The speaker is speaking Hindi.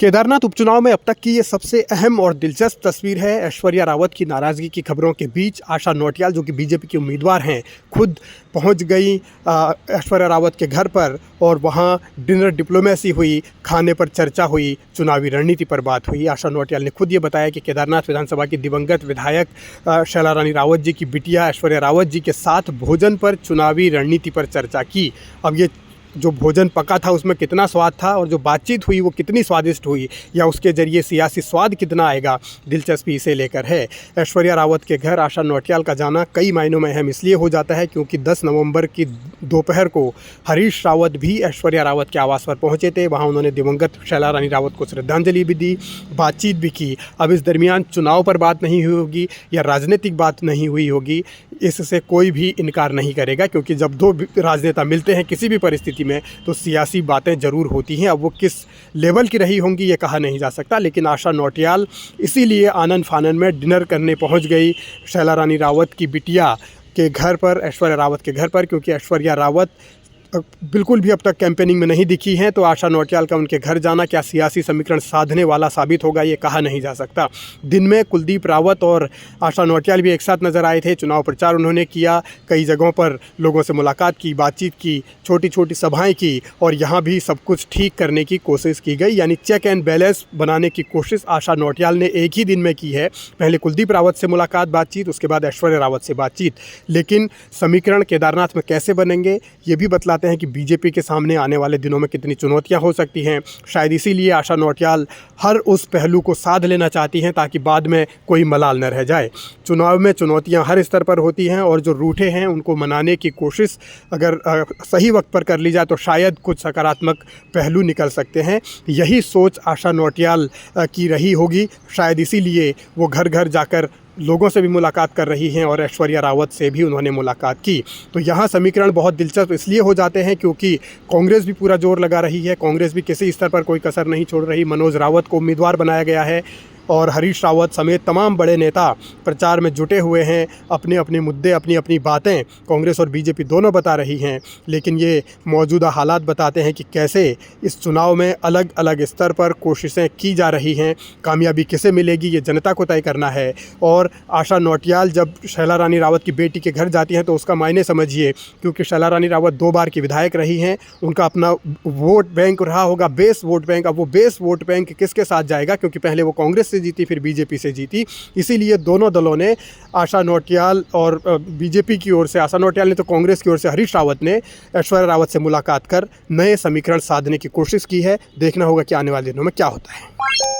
केदारनाथ उपचुनाव में अब तक की ये सबसे अहम और दिलचस्प तस्वीर है। ऐश्वर्या रावत की नाराज़गी की खबरों के बीच आशा नौटियाल, जो कि बीजेपी की उम्मीदवार हैं, खुद पहुंच गई ऐश्वर्या रावत के घर पर और वहां डिनर डिप्लोमेसी हुई, खाने पर चर्चा हुई, चुनावी रणनीति पर बात हुई। आशा नौटियाल ने खुद ये बताया कि केदारनाथ विधानसभा की दिवंगत विधायक शैला रानी रावत जी की बिटिया ऐश्वर्या रावत जी के साथ भोजन पर चुनावी रणनीति पर चर्चा की। अब ये जो भोजन पका था उसमें कितना स्वाद था और जो बातचीत हुई वो कितनी स्वादिष्ट हुई, या उसके ज़रिए सियासी स्वाद कितना आएगा, दिलचस्पी इसे लेकर है। ऐश्वर्या रावत के घर आशा नौटियाल का जाना कई मायनों में अहम इसलिए हो जाता है क्योंकि 10 नवंबर की दोपहर को हरीश रावत भी ऐश्वर्या रावत के आवास पर पहुंचे थे। वहां उन्होंने दिवंगत शैला रानी रावत को श्रद्धांजलि भी दी, बातचीत भी की। अब इस दरमियान चुनाव पर बात नहीं हुई होगी या राजनीतिक बात नहीं हुई होगी, इससे कोई भी इनकार नहीं करेगा, क्योंकि जब दो राजनेता मिलते हैं किसी भी परिस्थिति में तो सियासी बातें ज़रूर होती हैं। अब वो किस लेवल की रही होंगी ये कहा नहीं जा सकता, लेकिन आशा नौटियाल इसीलिए आनन फानन में डिनर करने पहुंच गई शैला रानी रावत की बिटिया के घर पर, ऐश्वर्या रावत के घर पर, क्योंकि ऐश्वर्या रावत बिल्कुल भी अब तक कैंपेनिंग में नहीं दिखी हैं। तो आशा नौटियाल का उनके घर जाना क्या सियासी समीकरण साधने वाला साबित होगा ये कहा नहीं जा सकता। दिन में कुलदीप रावत और आशा नौटियाल भी एक साथ नजर आए थे। चुनाव प्रचार उन्होंने किया, कई जगहों पर लोगों से मुलाकात की, बातचीत की, छोटी छोटी सभाएं की, और यहाँ भी सब कुछ ठीक करने की कोशिश की गई। यानी चेक एंड बैलेंस बनाने की कोशिश आशा नौटियाल ने एक ही दिन में की है। पहले कुलदीप रावत से मुलाकात, बातचीत, उसके बाद ऐश्वर्या रावत से बातचीत। लेकिन समीकरण केदारनाथ में कैसे बनेंगे ये भी बतलाते हैं कि बीजेपी के सामने आने वाले दिनों में कितनी चुनौतियां हो सकती हैं। शायद इसीलिए आशा नौटियाल हर उस पहलू को साध लेना चाहती हैं ताकि बाद में कोई मलाल न रह जाए। चुनाव में चुनौतियां हर स्तर पर होती हैं और जो रूठे हैं उनको मनाने की कोशिश अगर सही वक्त पर कर ली जाए तो शायद कुछ सकारात्मक पहलू निकल सकते हैं। यही सोच आशा नौटियाल की रही होगी। शायद इसीलिए वो घर घर जाकर लोगों से भी मुलाकात कर रही हैं और ऐश्वर्या रावत से भी उन्होंने मुलाकात की। तो यहाँ समीकरण बहुत दिलचस्प इसलिए हो जाते हैं क्योंकि कांग्रेस भी पूरा जोर लगा रही है। कांग्रेस भी किसी स्तर पर कोई कसर नहीं छोड़ रही। मनोज रावत को उम्मीदवार बनाया गया है और हरीश रावत समेत तमाम बड़े नेता प्रचार में जुटे हुए हैं। अपने अपने मुद्दे, अपनी अपनी बातें कांग्रेस और बीजेपी दोनों बता रही हैं। लेकिन ये मौजूदा हालात बताते हैं कि कैसे इस चुनाव में अलग अलग स्तर पर कोशिशें की जा रही हैं। कामयाबी किसे मिलेगी ये जनता को तय करना है। और आशा नौटियाल जब शैला रानी रावत की बेटी के घर जाती हैं तो उसका मायने समझिए, क्योंकि शैला रानी रावत 2 बार की विधायक रही हैं। उनका अपना वोट बैंक रहा होगा, बेस वोट बैंक। अब वो बेस वोट बैंक किसके साथ जाएगा, क्योंकि पहले वो कांग्रेस जीती, फिर बीजेपी से जीती। इसीलिए दोनों दलों ने आशा नौटियाल और बीजेपी की ओर से, आशा नौटियाल ने तो कांग्रेस की ओर से हरीश रावत ने ऐश्वर्या रावत से मुलाकात कर नए समीकरण साधने की कोशिश की है। देखना होगा कि आने वाले दिनों में क्या होता है।